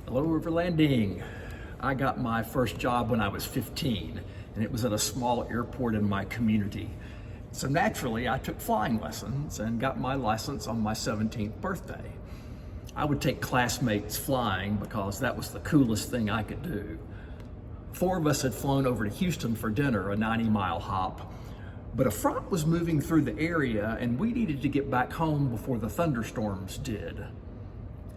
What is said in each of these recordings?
Hello, River Landing. I got my first job when I was 15, and it was at a small airport in my community. So naturally, I took flying lessons and got my license on my 17th birthday. I would take classmates flying because that was the coolest thing I could do. 4 of us had flown over to Houston for dinner, a 90-mile hop. But a front was moving through the area and we needed to get back home before the thunderstorms did.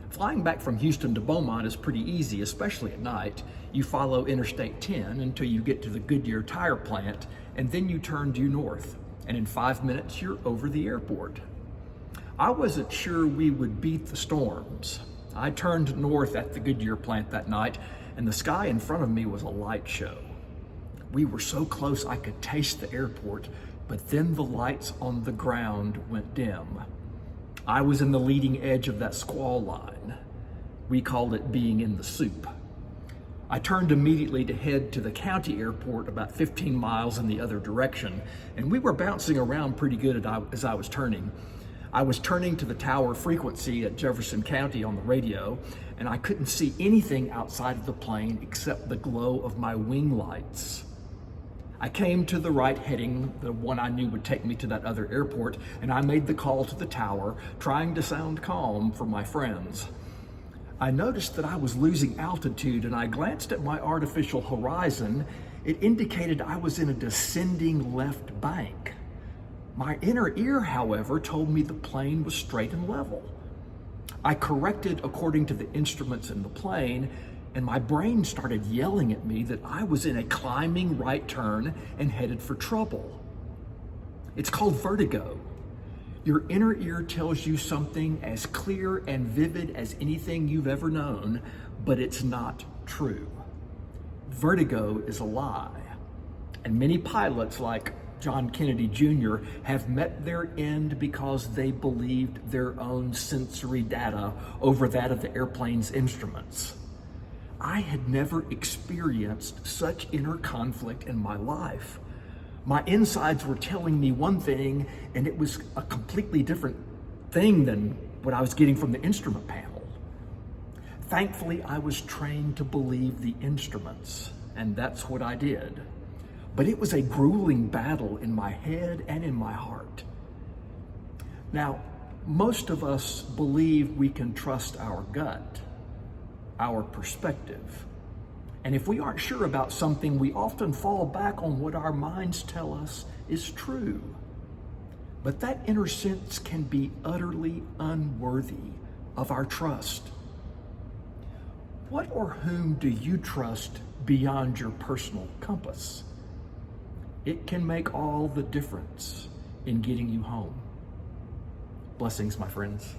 Flying back from Houston to Beaumont is pretty easy, especially at night. You follow Interstate 10 until you get to the Goodyear tire plant, and then you turn due north. And in 5 minutes, you're over the airport. I wasn't sure we would beat the storms. I turned north at the Goodyear plant that night, and the sky in front of me was a light show. We were so close I could taste the airport, but then the lights on the ground went dim. I was in the leading edge of that squall line. We called it being in the soup. I turned immediately to head to the county airport about 15 miles in the other direction, and we were bouncing around pretty good as I was turning. I was turning to the tower frequency at Jefferson County on the radio, and I couldn't see anything outside of the plane except the glow of my wing lights. I came to the right heading, the one I knew would take me to that other airport, and I made the call to the tower, trying to sound calm for my friends. I noticed that I was losing altitude, and I glanced at my artificial horizon. It indicated I was in a descending left bank. My inner ear, however, told me the plane was straight and level. I corrected according to the instruments in the plane, and my brain started yelling at me that I was in a climbing right turn and headed for trouble. It's called vertigo. Your inner ear tells you something as clear and vivid as anything you've ever known, but it's not true. Vertigo is a lie. And many pilots like John Kennedy Jr. have met their end because they believed their own sensory data over that of the airplane's instruments. I had never experienced such inner conflict in my life. My insides were telling me one thing, and it was a completely different thing than what I was getting from the instrument panel. Thankfully, I was trained to believe the instruments, and that's what I did. But it was a grueling battle in my head and in my heart. Now, most of us believe we can trust our gut, our perspective. And if we aren't sure about something, we often fall back on what our minds tell us is true. But that inner sense can be utterly unworthy of our trust. What or whom do you trust beyond your personal compass? It can make all the difference in getting you home. Blessings, my friends.